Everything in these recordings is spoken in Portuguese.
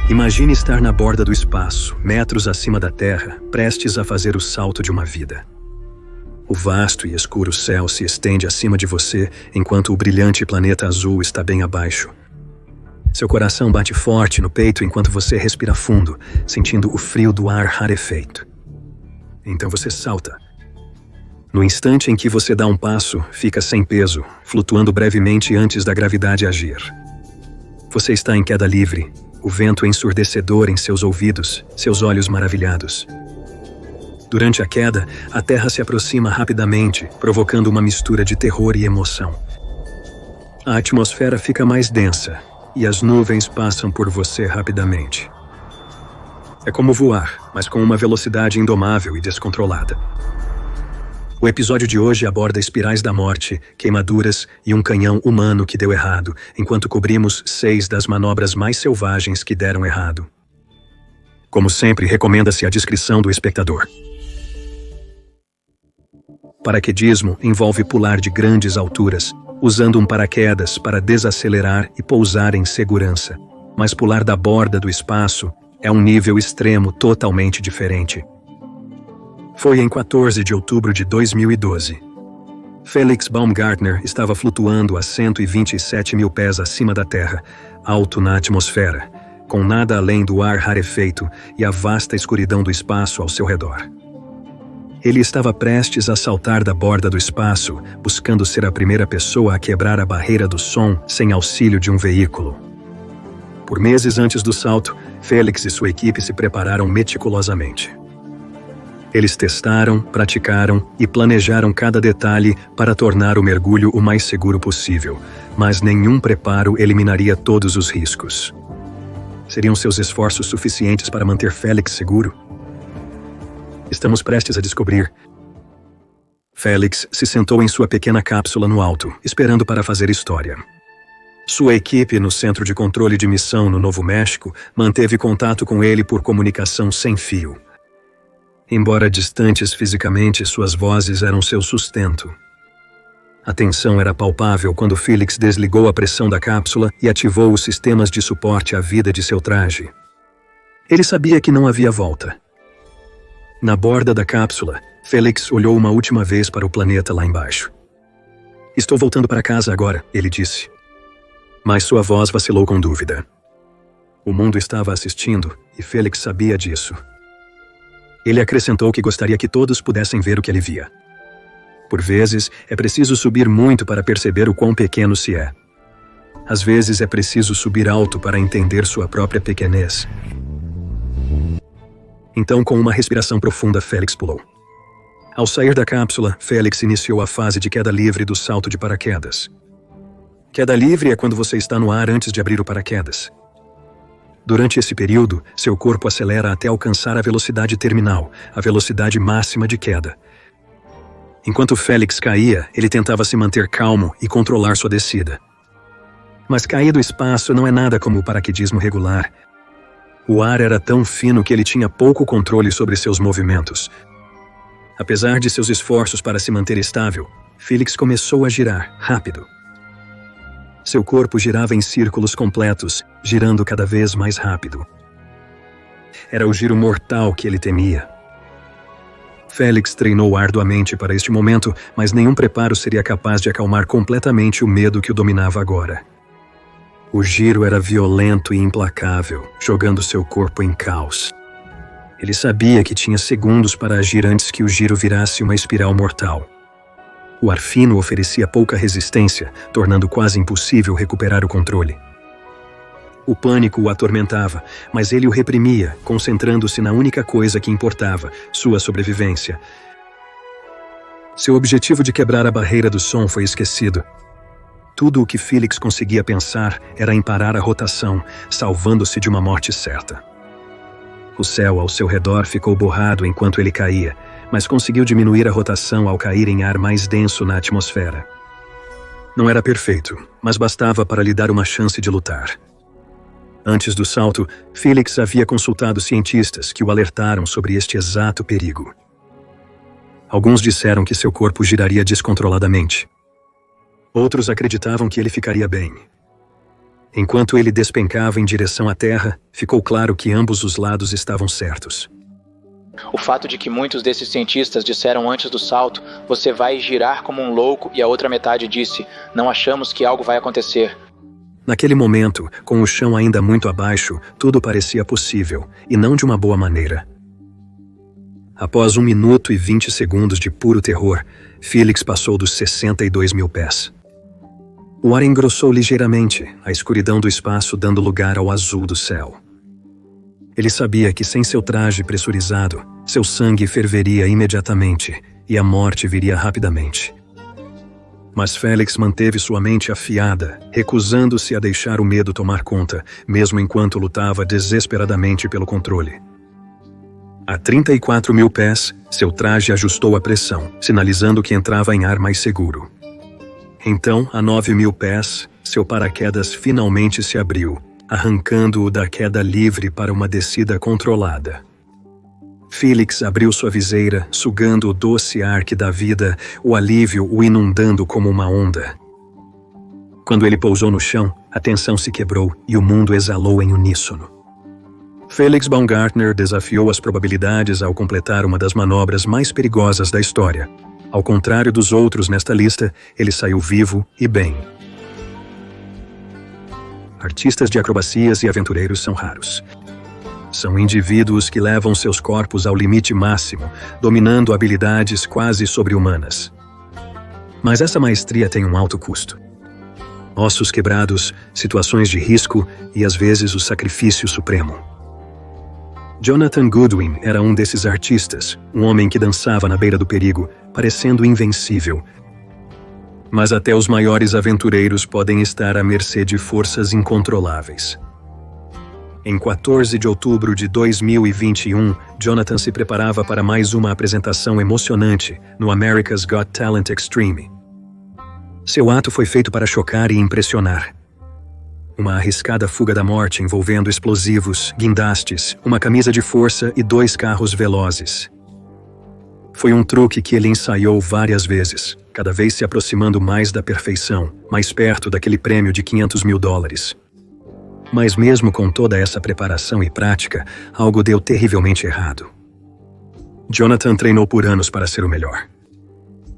Imagine estar na borda do espaço, metros acima da Terra, prestes a fazer o salto de uma vida. O vasto e escuro céu se estende acima de você, enquanto o brilhante planeta azul está bem abaixo. Seu coração bate forte no peito enquanto você respira fundo, sentindo o frio do ar rarefeito. Então você salta. No instante em que você dá um passo, fica sem peso, flutuando brevemente antes da gravidade agir. Você está em queda livre, o vento ensurdecedor em seus ouvidos, seus olhos maravilhados. Durante a queda, a Terra se aproxima rapidamente, provocando uma mistura de terror e emoção. A atmosfera fica mais densa, e as nuvens passam por você rapidamente. É como voar, mas com uma velocidade indomável e descontrolada. O episódio de hoje aborda espirais da morte, queimaduras e um canhão humano que deu errado, enquanto cobrimos 6 das manobras mais selvagens que deram errado. Como sempre, recomenda-se a discrição do espectador. Paraquedismo envolve pular de grandes alturas, usando um paraquedas para desacelerar e pousar em segurança. Mas pular da borda do espaço é um nível extremo totalmente diferente. Foi em 14 de outubro de 2012. Felix Baumgartner estava flutuando a 127 mil pés acima da Terra, alto na atmosfera, com nada além do ar rarefeito e a vasta escuridão do espaço ao seu redor. Ele estava prestes a saltar da borda do espaço, buscando ser a primeira pessoa a quebrar a barreira do som sem auxílio de um veículo. Por meses antes do salto, Felix e sua equipe se prepararam meticulosamente. Eles testaram, praticaram e planejaram cada detalhe para tornar o mergulho o mais seguro possível, mas nenhum preparo eliminaria todos os riscos. Seriam seus esforços suficientes para manter Felix seguro? Estamos prestes a descobrir. Felix se sentou em sua pequena cápsula no alto, esperando para fazer história. Sua equipe no Centro de Controle de Missão no Novo México manteve contato com ele por comunicação sem fio. Embora distantes fisicamente, suas vozes eram seu sustento. A tensão era palpável quando Felix desligou a pressão da cápsula e ativou os sistemas de suporte à vida de seu traje. Ele sabia que não havia volta. Na borda da cápsula, Felix olhou uma última vez para o planeta lá embaixo. "Estou voltando para casa agora", ele disse. Mas sua voz vacilou com dúvida. O mundo estava assistindo e Felix sabia disso. Ele acrescentou que gostaria que todos pudessem ver o que ele via. Por vezes, é preciso subir muito para perceber o quão pequeno se é. Às vezes é preciso subir alto para entender sua própria pequenez. Então, com uma respiração profunda, Felix pulou. Ao sair da cápsula, Felix iniciou a fase de queda livre do salto de paraquedas. Queda livre é quando você está no ar antes de abrir o paraquedas. Durante esse período, seu corpo acelera até alcançar a velocidade terminal, a velocidade máxima de queda. Enquanto Felix caía, ele tentava se manter calmo e controlar sua descida. Mas cair do espaço não é nada como o paraquedismo regular. O ar era tão fino que ele tinha pouco controle sobre seus movimentos. Apesar de seus esforços para se manter estável, Felix começou a girar, rápido. Seu corpo girava em círculos completos, girando cada vez mais rápido. Era o giro mortal que ele temia. Felix treinou arduamente para este momento, mas nenhum preparo seria capaz de acalmar completamente o medo que o dominava agora. O giro era violento e implacável, jogando seu corpo em caos. Ele sabia que tinha segundos para agir antes que o giro virasse uma espiral mortal. O ar fino oferecia pouca resistência, tornando quase impossível recuperar o controle. O pânico o atormentava, mas ele o reprimia, concentrando-se na única coisa que importava, sua sobrevivência. Seu objetivo de quebrar a barreira do som foi esquecido. Tudo o que Felix conseguia pensar era em parar a rotação, salvando-se de uma morte certa. O céu ao seu redor ficou borrado enquanto ele caía, mas conseguiu diminuir a rotação ao cair em ar mais denso na atmosfera. Não era perfeito, mas bastava para lhe dar uma chance de lutar. Antes do salto, Felix havia consultado cientistas que o alertaram sobre este exato perigo. Alguns disseram que seu corpo giraria descontroladamente. Outros acreditavam que ele ficaria bem. Enquanto ele despencava em direção à terra, ficou claro que ambos os lados estavam certos. O fato de que muitos desses cientistas disseram antes do salto, você vai girar como um louco, e a outra metade disse, não achamos que algo vai acontecer. Naquele momento, com o chão ainda muito abaixo, tudo parecia possível, e não de uma boa maneira. Após 1 minuto e 20 segundos de puro terror, Felix passou dos 62 mil pés. O ar engrossou ligeiramente, a escuridão do espaço dando lugar ao azul do céu. Ele sabia que sem seu traje pressurizado, seu sangue ferveria imediatamente e a morte viria rapidamente. Mas Felix manteve sua mente afiada, recusando-se a deixar o medo tomar conta, mesmo enquanto lutava desesperadamente pelo controle. A 34 mil pés, seu traje ajustou a pressão, sinalizando que entrava em ar mais seguro. Então, a 9 mil pés, seu paraquedas finalmente se abriu, arrancando-o da queda livre para uma descida controlada. Felix abriu sua viseira, sugando o doce ar que dá vida, o alívio o inundando como uma onda. Quando ele pousou no chão, a tensão se quebrou e o mundo exalou em uníssono. Felix Baumgartner desafiou as probabilidades ao completar uma das manobras mais perigosas da história. Ao contrário dos outros nesta lista, ele saiu vivo e bem. Artistas de acrobacias e aventureiros são raros. São indivíduos que levam seus corpos ao limite máximo, dominando habilidades quase sobre-humanas. Mas essa maestria tem um alto custo. Ossos quebrados, situações de risco e às vezes o sacrifício supremo. Jonathan Goodwin era um desses artistas, um homem que dançava na beira do perigo, parecendo invencível. Mas até os maiores aventureiros podem estar à mercê de forças incontroláveis. Em 14 de outubro de 2021, Jonathan se preparava para mais uma apresentação emocionante no America's Got Talent Extreme. Seu ato foi feito para chocar e impressionar. Uma arriscada fuga da morte envolvendo explosivos, guindastes, uma camisa de força e 2 carros velozes. Foi um truque que ele ensaiou várias vezes, cada vez se aproximando mais da perfeição, mais perto daquele prêmio de $500 mil. Mas mesmo com toda essa preparação e prática, algo deu terrivelmente errado. Jonathan treinou por anos para ser o melhor.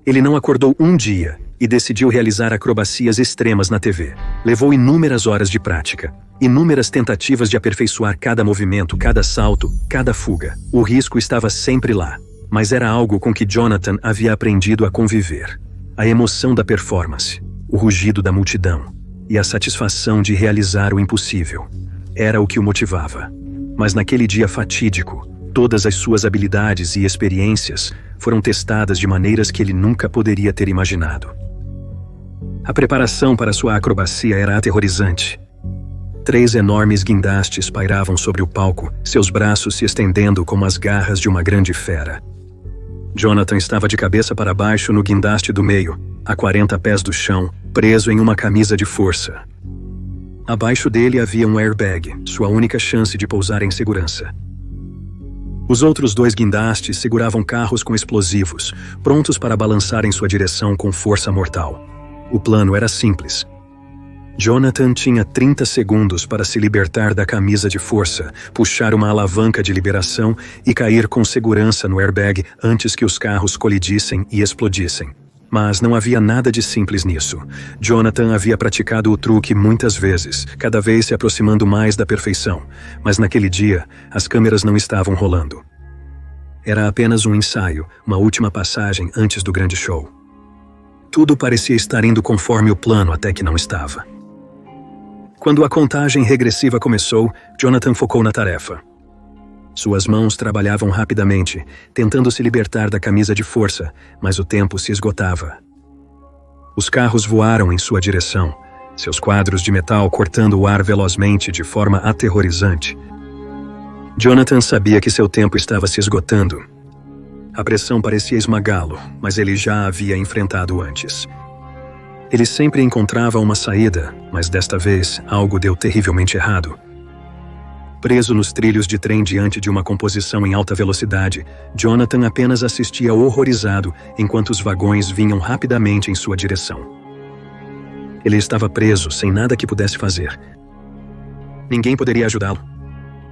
Ele não acordou um dia e decidiu realizar acrobacias extremas na TV. Levou inúmeras horas de prática, inúmeras tentativas de aperfeiçoar cada movimento, cada salto, cada fuga. O risco estava sempre lá, mas era algo com que Jonathan havia aprendido a conviver. A emoção da performance, o rugido da multidão e a satisfação de realizar o impossível. Era o que o motivava. Mas naquele dia fatídico, todas as suas habilidades e experiências foram testadas de maneiras que ele nunca poderia ter imaginado. A preparação para sua acrobacia era aterrorizante. 3 enormes guindastes pairavam sobre o palco, seus braços se estendendo como as garras de uma grande fera. Jonathan estava de cabeça para baixo no guindaste do meio, a 40 pés do chão, preso em uma camisa de força. Abaixo dele havia um airbag, sua única chance de pousar em segurança. Os outros 2 guindastes seguravam carros com explosivos, prontos para balançar em sua direção com força mortal. O plano era simples. Jonathan tinha 30 segundos para se libertar da camisa de força, puxar uma alavanca de liberação e cair com segurança no airbag antes que os carros colidissem e explodissem. Mas não havia nada de simples nisso. Jonathan havia praticado o truque muitas vezes, cada vez se aproximando mais da perfeição, mas naquele dia, as câmeras não estavam rolando. Era apenas um ensaio, uma última passagem antes do grande show. Tudo parecia estar indo conforme o plano até que não estava. Quando a contagem regressiva começou, Jonathan focou na tarefa. Suas mãos trabalhavam rapidamente, tentando se libertar da camisa de força, mas o tempo se esgotava. Os carros voaram em sua direção, seus quadros de metal cortando o ar velozmente de forma aterrorizante. Jonathan sabia que seu tempo estava se esgotando. A pressão parecia esmagá-lo, mas ele já a havia enfrentado antes. Ele sempre encontrava uma saída, mas desta vez algo deu terrivelmente errado. Preso nos trilhos de trem diante de uma composição em alta velocidade, Jonathan apenas assistia horrorizado enquanto os vagões vinham rapidamente em sua direção. Ele estava preso, sem nada que pudesse fazer, Ninguém poderia ajudá-lo.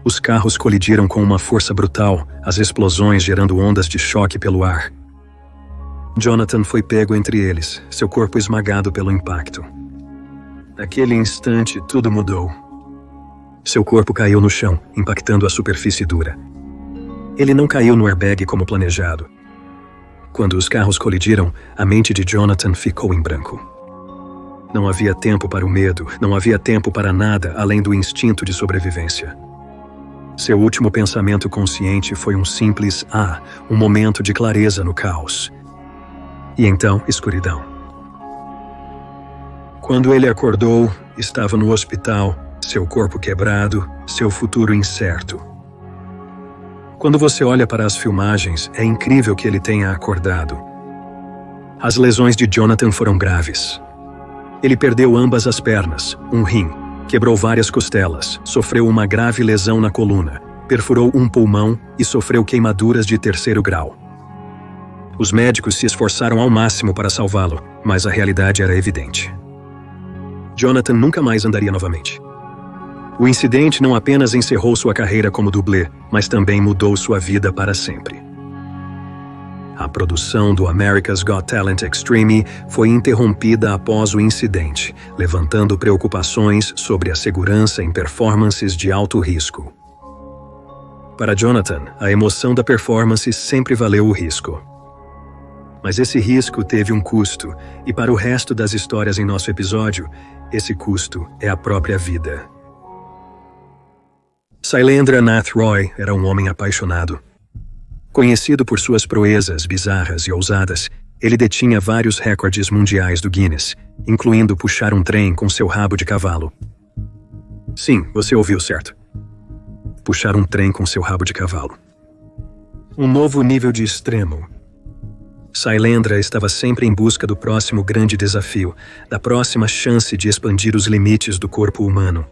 Os carros colidiram com uma força brutal, as explosões gerando ondas de choque pelo ar. Jonathan foi pego entre eles, seu corpo esmagado pelo impacto. Naquele instante, tudo mudou. Seu corpo caiu no chão, impactando a superfície dura. Ele não caiu no airbag como planejado. Quando os carros colidiram, a mente de Jonathan ficou em branco. Não havia tempo para o medo, não havia tempo para nada além do instinto de sobrevivência. Seu último pensamento consciente foi um simples um momento de clareza no caos. E então, escuridão. Quando ele acordou, estava no hospital, seu corpo quebrado, seu futuro incerto. Quando você olha para as filmagens, é incrível que ele tenha acordado. As lesões de Jonathan foram graves. Ele perdeu ambas as pernas, um rim, quebrou várias costelas, sofreu uma grave lesão na coluna, perfurou um pulmão e sofreu queimaduras de 3º grau. Os médicos se esforçaram ao máximo para salvá-lo, mas a realidade era evidente. Jonathan nunca mais andaria novamente. O incidente não apenas encerrou sua carreira como dublê, mas também mudou sua vida para sempre. A produção do America's Got Talent Extreme foi interrompida após o incidente, levantando preocupações sobre a segurança em performances de alto risco. Para Jonathan, a emoção da performance sempre valeu o risco. Mas esse risco teve um custo, e para o resto das histórias em nosso episódio, esse custo é a própria vida. Sailendra Nath Roy era um homem apaixonado. Conhecido por suas proezas bizarras e ousadas, ele detinha vários recordes mundiais do Guinness, incluindo puxar um trem com seu rabo de cavalo. Sim, você ouviu certo. Puxar um trem com seu rabo de cavalo. Um novo nível de extremo. Sailendra estava sempre em busca do próximo grande desafio, da próxima chance de expandir os limites do corpo humano.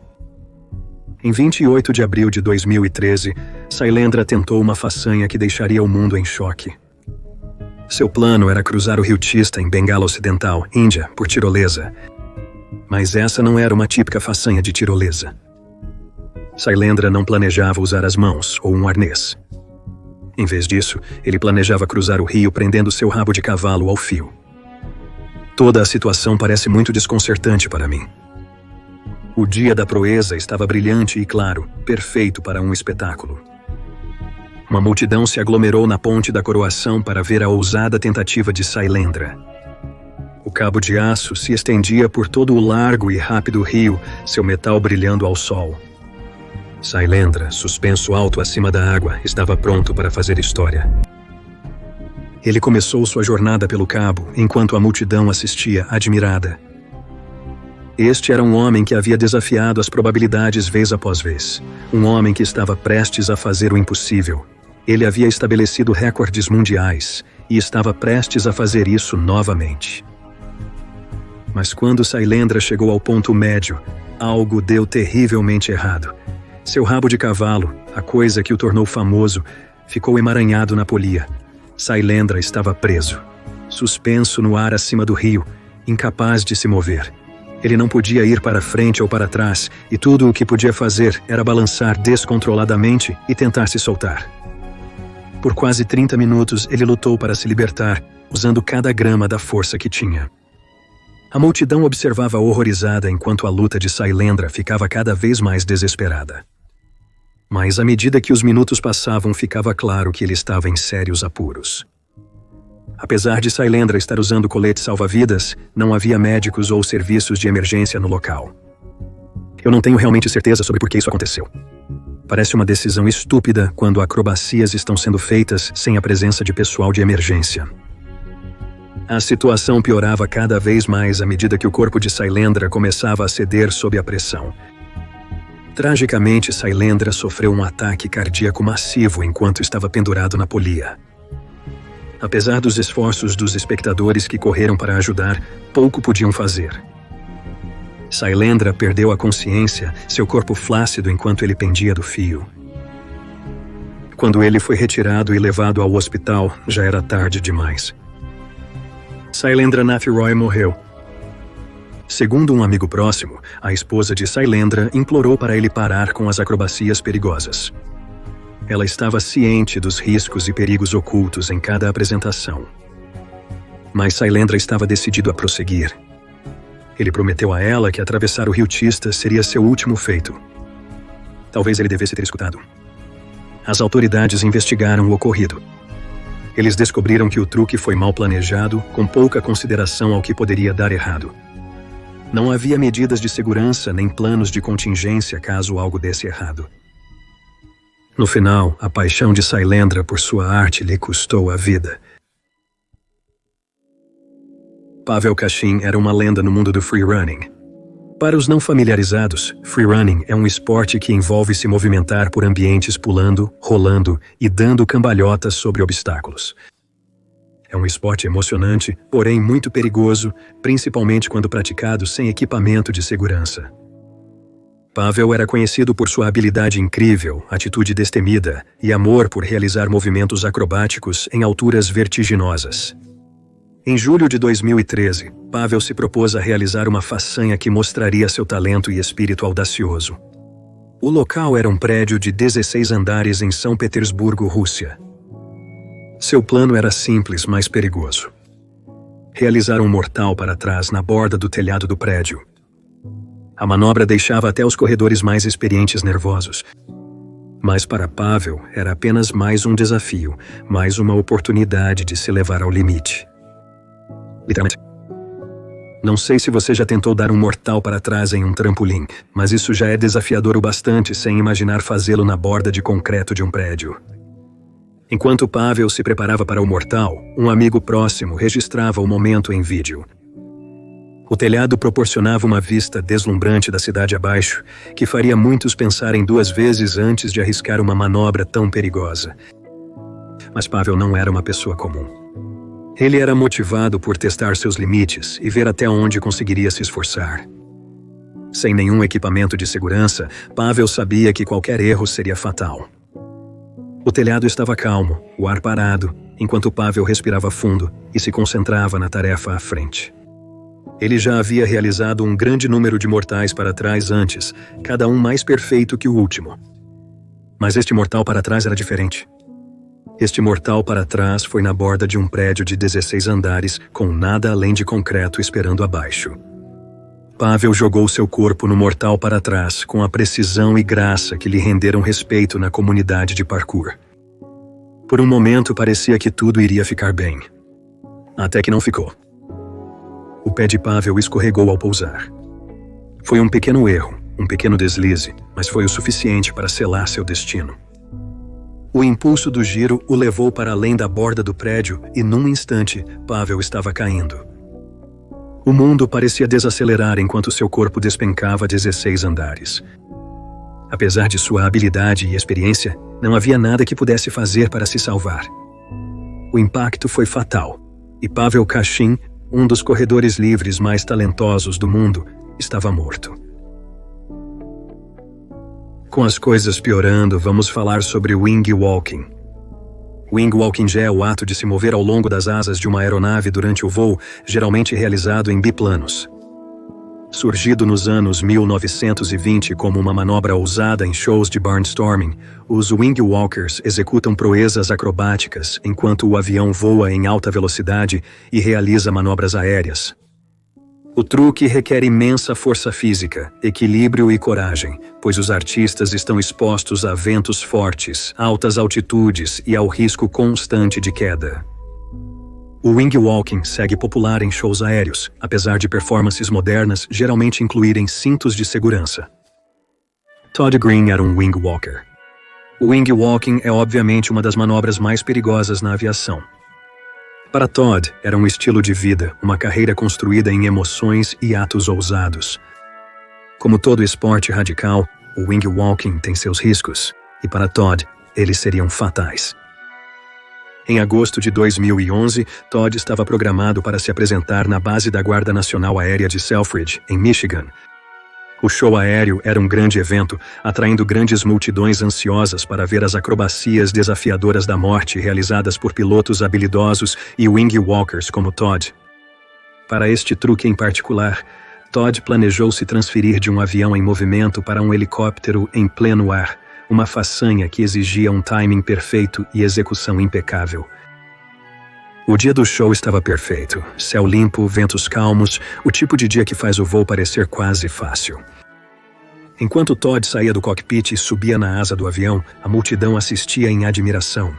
Em 28 de abril de 2013, Sailendra tentou uma façanha que deixaria o mundo em choque. Seu plano era cruzar o rio Teesta em Bengala Ocidental, Índia, por tirolesa. Mas essa não era uma típica façanha de tirolesa. Sailendra não planejava usar as mãos ou um arnês. Em vez disso, ele planejava cruzar o rio prendendo seu rabo de cavalo ao fio. Toda a situação parece muito desconcertante para mim. O dia da proeza estava brilhante e claro, perfeito para um espetáculo. Uma multidão se aglomerou na ponte da coroação para ver a ousada tentativa de Sailendra. O cabo de aço se estendia por todo o largo e rápido rio, seu metal brilhando ao sol. Sailendra, suspenso alto acima da água, estava pronto para fazer história. Ele começou sua jornada pelo cabo, enquanto a multidão assistia admirada. Este era um homem que havia desafiado as probabilidades vez após vez. Um homem que estava prestes a fazer o impossível. Ele havia estabelecido recordes mundiais e estava prestes a fazer isso novamente. Mas quando Sailendra chegou ao ponto médio, algo deu terrivelmente errado. Seu rabo de cavalo, a coisa que o tornou famoso, ficou emaranhado na polia. Sailendra estava preso, suspenso no ar acima do rio, incapaz de se mover. Ele não podia ir para frente ou para trás, e tudo o que podia fazer era balançar descontroladamente e tentar se soltar. Por quase 30 minutos, ele lutou para se libertar, usando cada grama da força que tinha. A multidão observava horrorizada enquanto a luta de Sailendra ficava cada vez mais desesperada. Mas à medida que os minutos passavam, ficava claro que ele estava em sérios apuros. Apesar de Sailendra estar usando colete salva-vidas, não havia médicos ou serviços de emergência no local. Eu não tenho realmente certeza sobre por que isso aconteceu. Parece uma decisão estúpida quando acrobacias estão sendo feitas sem a presença de pessoal de emergência. A situação piorava cada vez mais à medida que o corpo de Sailendra começava a ceder sob a pressão. Tragicamente, Sailendra sofreu um ataque cardíaco massivo enquanto estava pendurado na polia. Apesar dos esforços dos espectadores que correram para ajudar, pouco podiam fazer. Sailendra perdeu a consciência, seu corpo flácido enquanto ele pendia do fio. Quando ele foi retirado e levado ao hospital, já era tarde demais. Sailendra Nath Roy morreu. Segundo um amigo próximo, a esposa de Sailendra implorou para ele parar com as acrobacias perigosas. Ela estava ciente dos riscos e perigos ocultos em cada apresentação. Mas Sailendra estava decidido a prosseguir. Ele prometeu a ela que atravessar o rio Tista seria seu último feito. Talvez ele devesse ter escutado. As autoridades investigaram o ocorrido. Eles descobriram que o truque foi mal planejado, com pouca consideração ao que poderia dar errado. Não havia medidas de segurança nem planos de contingência caso algo desse errado. No final, a paixão de Sailendra por sua arte lhe custou a vida. Pavel Kashin era uma lenda no mundo do freerunning. Para os não familiarizados, freerunning é um esporte que envolve se movimentar por ambientes pulando, rolando e dando cambalhotas sobre obstáculos. É um esporte emocionante, porém muito perigoso, principalmente quando praticado sem equipamento de segurança. Pavel era conhecido por sua habilidade incrível, atitude destemida e amor por realizar movimentos acrobáticos em alturas vertiginosas. Em julho de 2013, Pavel se propôs a realizar uma façanha que mostraria seu talento e espírito audacioso. O local era um prédio de 16 andares em São Petersburgo, Rússia. Seu plano era simples, mas perigoso. Realizar um mortal para trás na borda do telhado do prédio. A manobra deixava até os corredores mais experientes nervosos. Mas para Pavel era apenas mais um desafio, mais uma oportunidade de se levar ao limite. Literalmente. Não sei se você já tentou dar um mortal para trás em um trampolim, mas isso já é desafiador o bastante sem imaginar fazê-lo na borda de concreto de um prédio. Enquanto Pavel se preparava para o mortal, um amigo próximo registrava o momento em vídeo. O telhado proporcionava uma vista deslumbrante da cidade abaixo, que faria muitos pensarem 2 vezes antes de arriscar uma manobra tão perigosa. Mas Pavel não era uma pessoa comum. Ele era motivado por testar seus limites e ver até onde conseguiria se esforçar. Sem nenhum equipamento de segurança, Pavel sabia que qualquer erro seria fatal. O telhado estava calmo, o ar parado, enquanto Pavel respirava fundo e se concentrava na tarefa à frente. Ele já havia realizado um grande número de mortais para trás antes, cada um mais perfeito que o último. Mas este mortal para trás era diferente. Este mortal para trás foi na borda de um prédio de 16 andares, com nada além de concreto esperando abaixo. Pavel jogou seu corpo no mortal para trás, com a precisão e graça que lhe renderam respeito na comunidade de parkour. Por um momento parecia que tudo iria ficar bem. Até que não ficou. O pé de Pavel escorregou ao pousar. Foi um pequeno erro, um pequeno deslize, mas foi o suficiente para selar seu destino. O impulso do giro o levou para além da borda do prédio e, num instante, Pavel estava caindo. O mundo parecia desacelerar enquanto seu corpo despencava 16 andares. Apesar de sua habilidade e experiência, não havia nada que pudesse fazer para se salvar. O impacto foi fatal, e Pavel Kashin, um dos corredores livres mais talentosos do mundo, estava morto. Com as coisas piorando, vamos falar sobre wing walking. Wing walking é o ato de se mover ao longo das asas de uma aeronave durante o voo, geralmente realizado em biplanos. Surgido nos anos 1920 como uma manobra ousada em shows de barnstorming, os wing walkers executam proezas acrobáticas enquanto o avião voa em alta velocidade e realiza manobras aéreas. O truque requer imensa força física, equilíbrio e coragem, pois os artistas estão expostos a ventos fortes, altas altitudes e ao risco constante de queda. O wing walking segue popular em shows aéreos, apesar de performances modernas geralmente incluírem cintos de segurança. Todd Green era um wing walker. O wing walking é obviamente uma das manobras mais perigosas na aviação. Para Todd, era um estilo de vida, uma carreira construída em emoções e atos ousados. Como todo esporte radical, o wing walking tem seus riscos, e para Todd, eles seriam fatais. Em agosto de 2011, Todd estava programado para se apresentar na base da Guarda Nacional Aérea de Selfridge, em Michigan. O show aéreo era um grande evento, atraindo grandes multidões ansiosas para ver as acrobacias desafiadoras da morte realizadas por pilotos habilidosos e wing walkers como Todd. Para este truque em particular, Todd planejou se transferir de um avião em movimento para um helicóptero em pleno ar, uma façanha que exigia um timing perfeito e execução impecável. O dia do show estava perfeito. Céu limpo, ventos calmos, o tipo de dia que faz o voo parecer quase fácil. Enquanto Todd saía do cockpit e subia na asa do avião, a multidão assistia em admiração.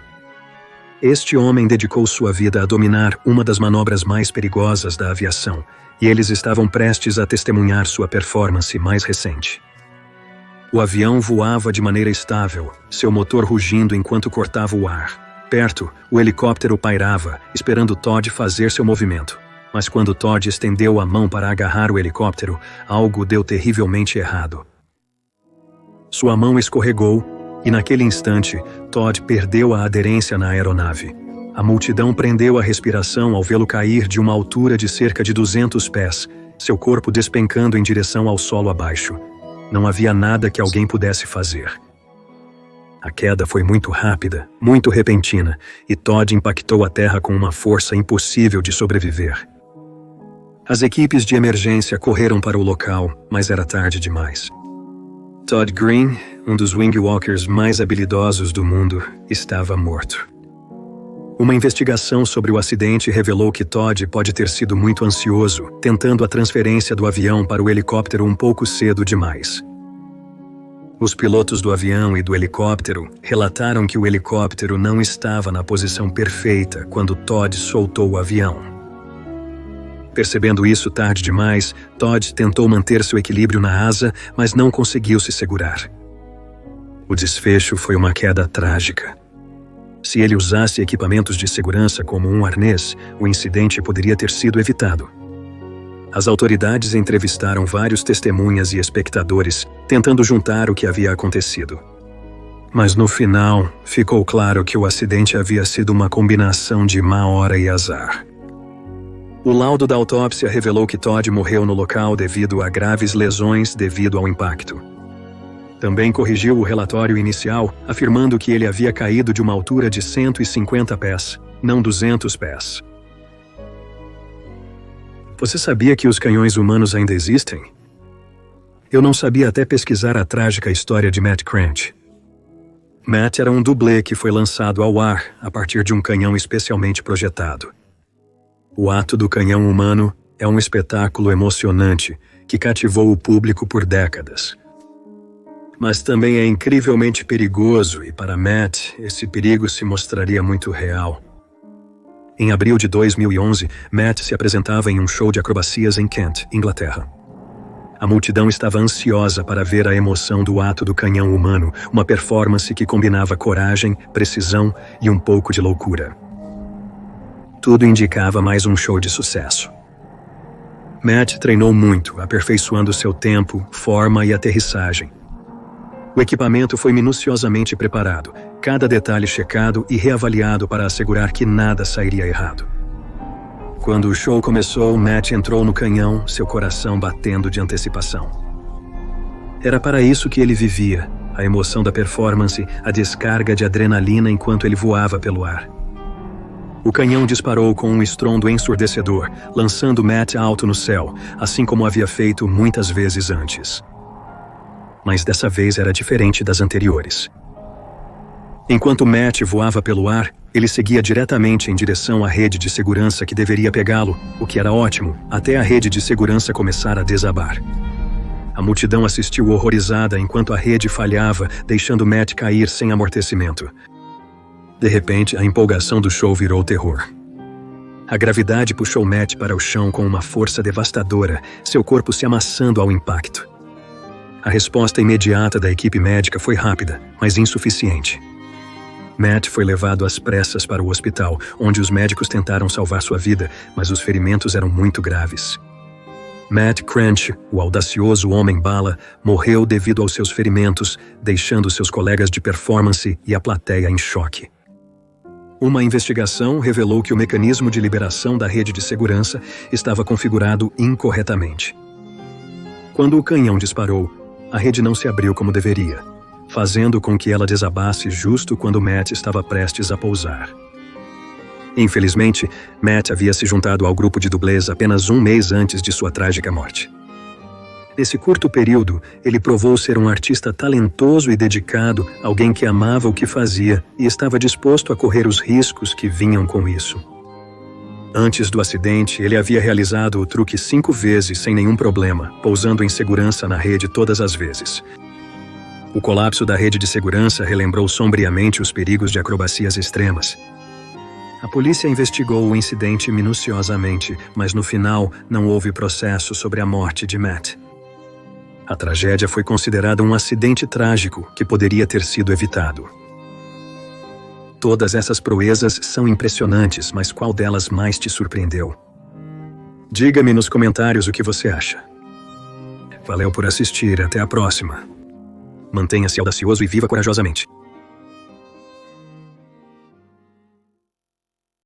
Este homem dedicou sua vida a dominar uma das manobras mais perigosas da aviação, e eles estavam prestes a testemunhar sua performance mais recente. O avião voava de maneira estável, seu motor rugindo enquanto cortava o ar. Perto, o helicóptero pairava, esperando Todd fazer seu movimento. Mas quando Todd estendeu a mão para agarrar o helicóptero, algo deu terrivelmente errado. Sua mão escorregou, e naquele instante, Todd perdeu a aderência na aeronave. A multidão prendeu a respiração ao vê-lo cair de uma altura de cerca de 200 pés, seu corpo despencando em direção ao solo abaixo. Não havia nada que alguém pudesse fazer. A queda foi muito rápida, muito repentina, e Todd impactou a terra com uma força impossível de sobreviver. As equipes de emergência correram para o local, mas era tarde demais. Todd Green, um dos wingwalkers mais habilidosos do mundo, estava morto. Uma investigação sobre o acidente revelou que Todd pode ter sido muito ansioso, tentando a transferência do avião para o helicóptero um pouco cedo demais. Os pilotos do avião e do helicóptero relataram que o helicóptero não estava na posição perfeita quando Todd soltou o avião. Percebendo isso tarde demais, Todd tentou manter seu equilíbrio na asa, mas não conseguiu se segurar. O desfecho foi uma queda trágica. Se ele usasse equipamentos de segurança como um arnês, o incidente poderia ter sido evitado. As autoridades entrevistaram vários testemunhas e espectadores, tentando juntar o que havia acontecido. Mas no final, ficou claro que o acidente havia sido uma combinação de má hora e azar. O laudo da autópsia revelou que Todd morreu no local devido a graves lesões devido ao impacto. Também corrigiu o relatório inicial, afirmando que ele havia caído de uma altura de 150 pés, não 200 pés. Você sabia que os canhões humanos ainda existem? Eu não sabia até pesquisar a trágica história de Matt Crunch. Matt era um dublê que foi lançado ao ar a partir de um canhão especialmente projetado. O ato do canhão humano é um espetáculo emocionante que cativou o público por décadas. Mas também é incrivelmente perigoso e para Matt, esse perigo se mostraria muito real. Em abril de 2011, Matt se apresentava em um show de acrobacias em Kent, Inglaterra. A multidão estava ansiosa para ver a emoção do ato do canhão humano, uma performance que combinava coragem, precisão e um pouco de loucura. Tudo indicava mais um show de sucesso. Matt treinou muito, aperfeiçoando seu tempo, forma e aterrissagem. O equipamento foi minuciosamente preparado, cada detalhe checado e reavaliado para assegurar que nada sairia errado. Quando o show começou, Matt entrou no canhão, seu coração batendo de antecipação. Era para isso que ele vivia, a emoção da performance, a descarga de adrenalina enquanto ele voava pelo ar. O canhão disparou com um estrondo ensurdecedor, lançando Matt alto no céu, assim como havia feito muitas vezes antes. Mas dessa vez era diferente das anteriores. Enquanto Matt voava pelo ar, ele seguia diretamente em direção à rede de segurança que deveria pegá-lo, o que era ótimo, até a rede de segurança começar a desabar. A multidão assistiu horrorizada enquanto a rede falhava, deixando Matt cair sem amortecimento. De repente, a empolgação do show virou terror. A gravidade puxou Matt para o chão com uma força devastadora, seu corpo se amassando ao impacto. A resposta imediata da equipe médica foi rápida, mas insuficiente. Matt foi levado às pressas para o hospital, onde os médicos tentaram salvar sua vida, mas os ferimentos eram muito graves. Matt Crunch, o audacioso homem-bala, morreu devido aos seus ferimentos, deixando seus colegas de performance e a plateia em choque. Uma investigação revelou que o mecanismo de liberação da rede de segurança estava configurado incorretamente. Quando o canhão disparou, a rede não se abriu como deveria, fazendo com que ela desabasse justo quando Matt estava prestes a pousar. Infelizmente, Matt havia se juntado ao grupo de dublês apenas um mês antes de sua trágica morte. Nesse curto período, ele provou ser um artista talentoso e dedicado, alguém que amava o que fazia e estava disposto a correr os riscos que vinham com isso. Antes do acidente, ele havia realizado o truque 5 vezes sem nenhum problema, pousando em segurança na rede todas as vezes. O colapso da rede de segurança relembrou sombriamente os perigos de acrobacias extremas. A polícia investigou o incidente minuciosamente, mas no final não houve processo sobre a morte de Matt. A tragédia foi considerada um acidente trágico que poderia ter sido evitado. Todas essas proezas são impressionantes, mas qual delas mais te surpreendeu? Diga-me nos comentários o que você acha. Valeu por assistir, até a próxima. Mantenha-se audacioso e viva corajosamente.